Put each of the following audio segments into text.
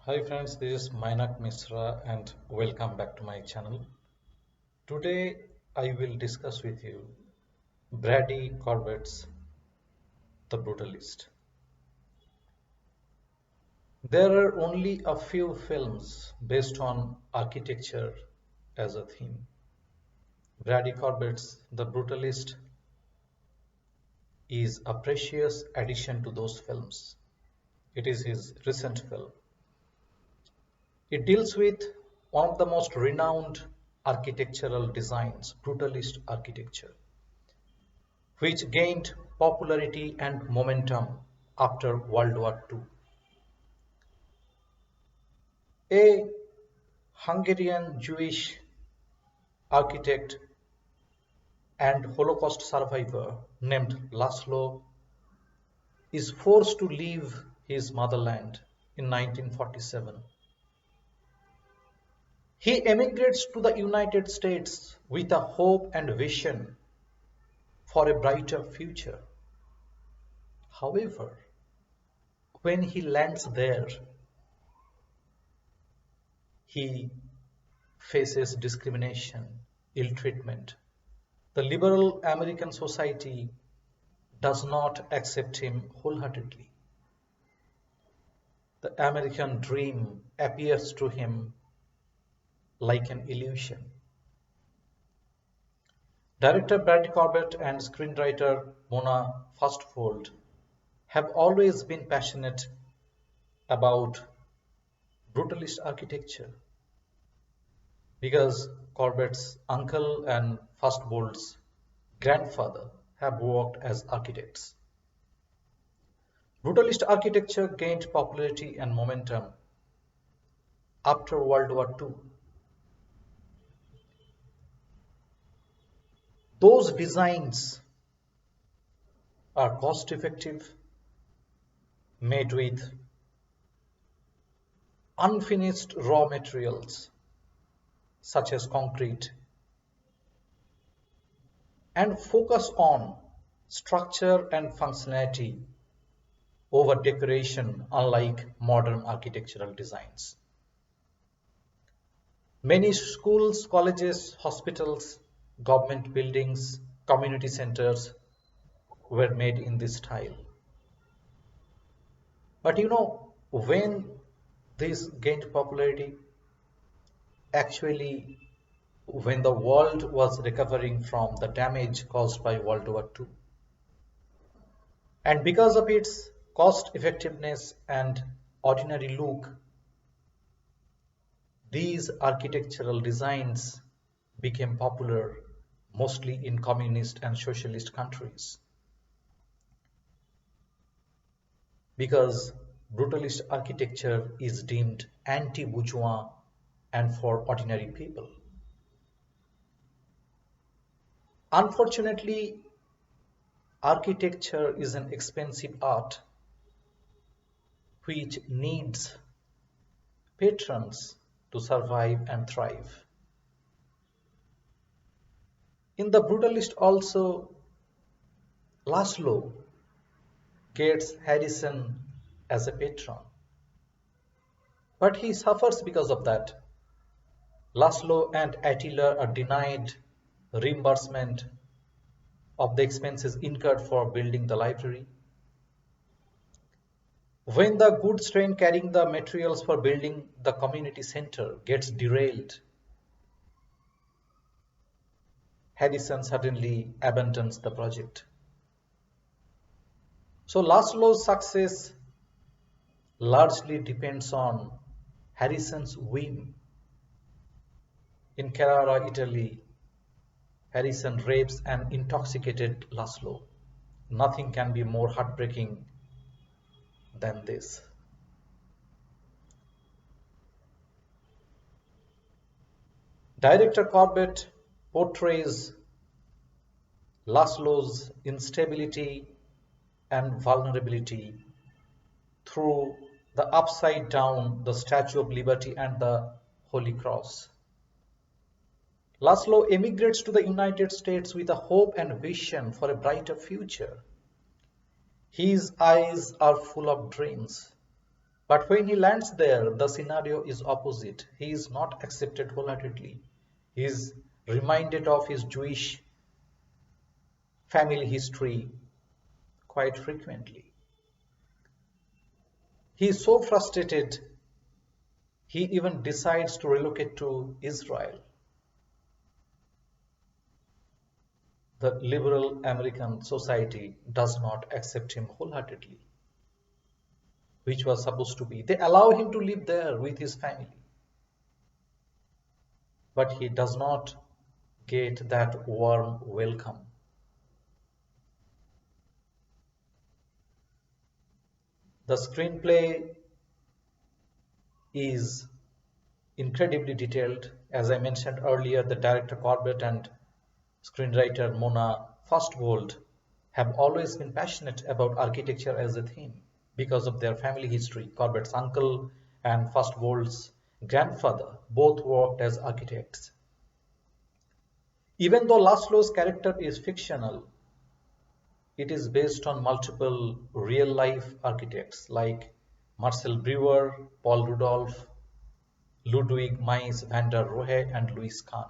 Hi friends, this is Mainak Misra and welcome back to my channel. Today I will discuss with you Brady Corbet's The Brutalist. There are only a few films based on architecture as a theme. Brady Corbet's The Brutalist is a precious addition to those films. It is his recent film. It deals with one of the most renowned architectural designs, brutalist architecture, which gained popularity and momentum after World War II. A Hungarian Jewish architect and Holocaust survivor named Laszlo is forced to leave his motherland in 1947. He emigrates to the United States with a hope and vision for a brighter future. However, when he lands there, he faces discrimination, ill treatment. The liberal American society does not accept him wholeheartedly. The American dream appears to him like an illusion. Director Brady Corbet and screenwriter Mona Fastfold have always been passionate about brutalist architecture because Corbett's uncle and Fastfold's grandfather have worked as architects. Brutalist architecture gained popularity and momentum after World War II. Those designs are cost effective, made with unfinished raw materials such as concrete, and focus on structure and functionality over decoration, unlike modern architectural designs. Many schools, colleges, hospitals, government buildings, community centers were made in this style. But when this gained popularity, actually, when the world was recovering from the damage caused by World War II. And because of its cost effectiveness and ordinary look, these architectural designs became popular mostly in communist and socialist countries. Because brutalist architecture is deemed anti-bourgeois and for ordinary people. Unfortunately, architecture is an expensive art which needs patrons to survive and thrive. In the brutalist also, Laszlo gets Harrison as a patron, but he suffers because of that. Laszlo and Attila are denied reimbursement of the expenses incurred for building the library. When the goods train carrying the materials for building the community center gets derailed, Harrison suddenly abandons the project. So Laszlo's success largely depends on Harrison's whim. In Carrara, Italy, Harrison rapes an intoxicated Laszlo. Nothing can be more heartbreaking than this. Director Corbett portrays Laszlo's instability and vulnerability through the upside down, the Statue of Liberty and the Holy Cross. Laszlo emigrates to the United States with a hope and vision for a brighter future. His eyes are full of dreams. But when he lands there, the scenario is opposite. He is not accepted wholeheartedly. He is reminded of his Jewish family history quite frequently. He is so frustrated, he even decides to relocate to Israel. The liberal American society does not accept him wholeheartedly, which was supposed to be. They allow him to live there with his family, but he does not get that warm welcome. The screenplay is incredibly detailed. As I mentioned earlier, the director Corbett and screenwriter Mona Fastwold have always been passionate about architecture as a theme because of their family history. Corbett's uncle and Fastwold's grandfather both worked as architects. Even though Laszlo's character is fictional, it is based on multiple real-life architects like Marcel Breuer, Paul Rudolph, Ludwig Mies van der Rohe, and Louis Kahn.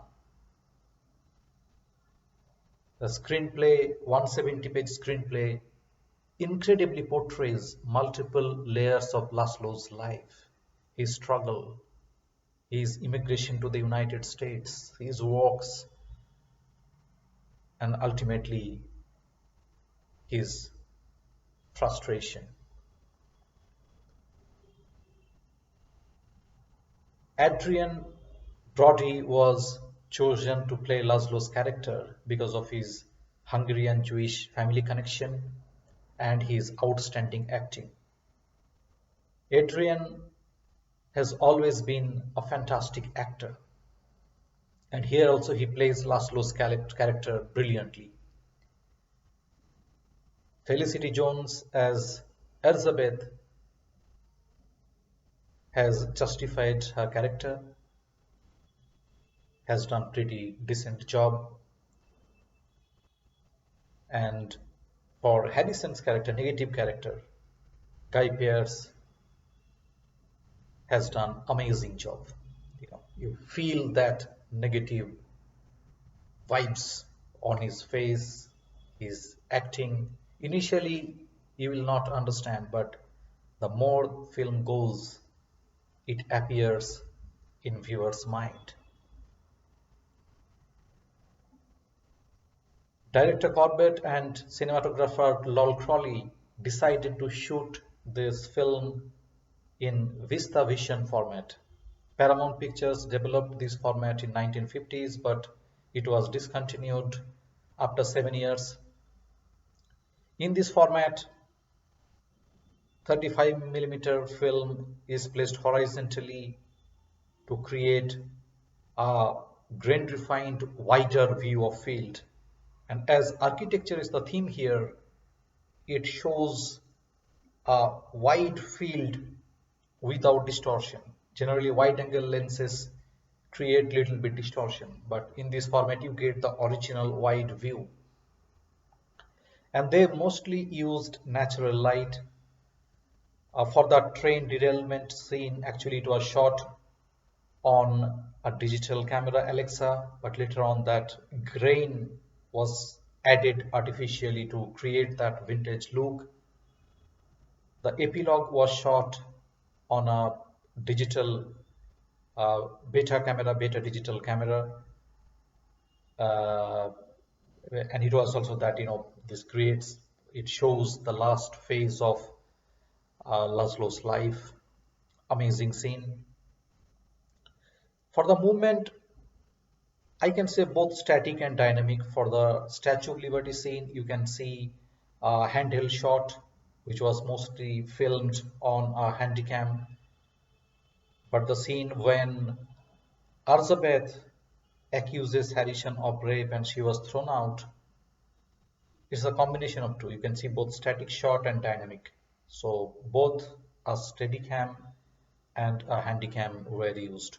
The screenplay, 170-page screenplay, incredibly portrays multiple layers of Laszlo's life, his struggle, his immigration to the United States, his works, and ultimately his frustration. Adrian Brody was chosen to play Laszlo's character because of his Hungarian Jewish family connection and his outstanding acting. Adrian has always been a fantastic actor, and here also he plays Laszlo's character brilliantly. Felicity Jones as Elizabeth has justified her character, has done pretty decent job, and for Harrison's character, negative character, Guy Pearce has done amazing job. You feel that negative vibes on his face, his acting. Initially, you will not understand, but the more film goes, it appears in viewer's mind. Director Corbett and cinematographer Lol Crawley decided to shoot this film in VistaVision format. Paramount Pictures developed this format in 1950s, but it was discontinued after 7 years. In this format, 35mm film is placed horizontally to create a grain-refined, wider view of field. And as architecture is the theme here, it shows a wide field without distortion. Generally, wide-angle lenses create little bit distortion, but in this format you get the original wide view. And they mostly used natural light. For the train derailment scene, actually it was shot on a digital camera Alexa, but later on that grain was added artificially to create that vintage look. The epilogue was shot on a digital beta digital camera, uh, and it was also that this creates, it shows the last phase of Laszlo's life. Amazing scene. For the movement, I can say both static and dynamic. For the Statue of Liberty scene, you can see a handheld shot, which was mostly filmed on a handycam. But the scene when Elizabeth accuses Harrison of rape and she was thrown out, it's a combination of two. You can see both static shot and dynamic. So both a Steadicam and a handycam were used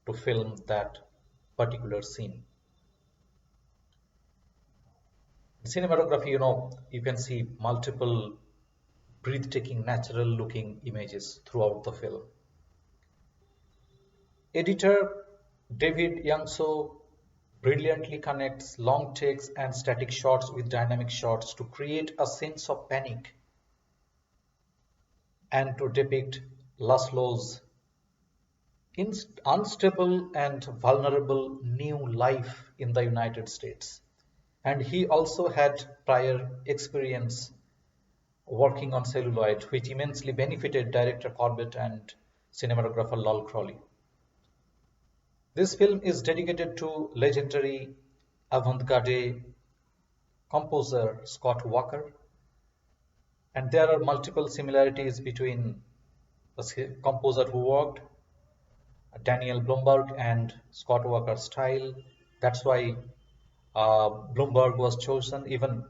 to film that particular scene. Cinematography, you can see multiple breathtaking natural looking images throughout the film. Editor David Youngso brilliantly connects long takes and static shots with dynamic shots to create a sense of panic and to depict Laszlo's unstable and vulnerable new life in the United States. And he also had prior experience working on celluloid, which immensely benefited director Corbett and cinematographer Lol Crowley. This film is dedicated to legendary avant-garde composer Scott Walker, and there are multiple similarities between the composer who worked, Daniel Blumberg, and Scott Walker's style. That's why Blumberg was chosen. Even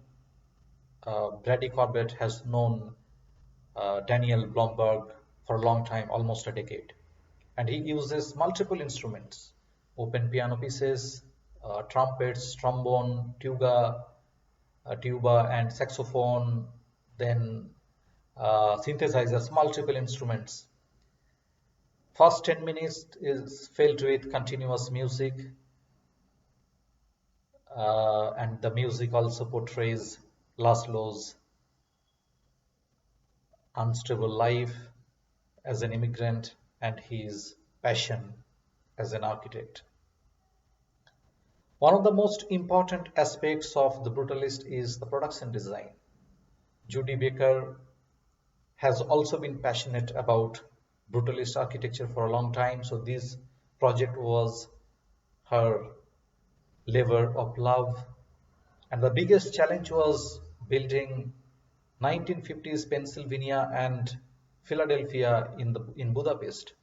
Brady Corbet has known Daniel Blumberg for a long time, almost a decade. And he uses multiple instruments, open piano pieces, trumpets, trombone, tuba and saxophone, then synthesizers, multiple instruments. First 10 minutes is filled with continuous music, and the music also portrays Laszlo's unstable life as an immigrant and his passion as an architect. One of the most important aspects of The Brutalist is the production design. Judy Baker has also been passionate about Brutalist architecture for a long time, so this project was her labor of love. And the biggest challenge was building 1950s Pennsylvania and Philadelphia in Budapest,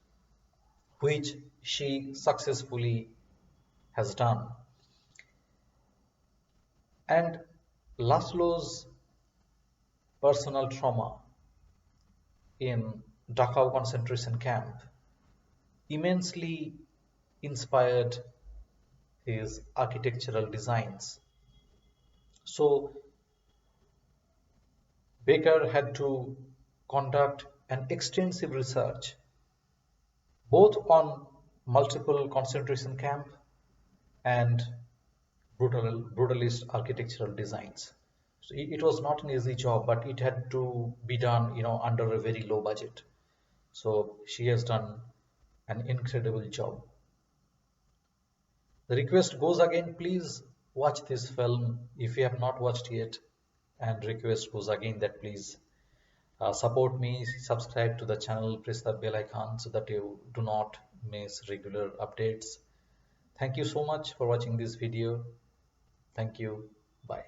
which she successfully has done. And Laszlo's personal trauma in Dachau concentration camp immensely inspired his architectural designs. So Baker had to conduct an extensive research both on multiple concentration camp and brutalist architectural designs. So it was not an easy job, but it had to be done, under a very low budget. So she has done an incredible job. The request goes again, please watch this film if you have not watched yet, and request goes again that please support me, subscribe to the channel, press the bell icon so that you do not miss regular updates. Thank you so much for watching this video. Thank you. Bye.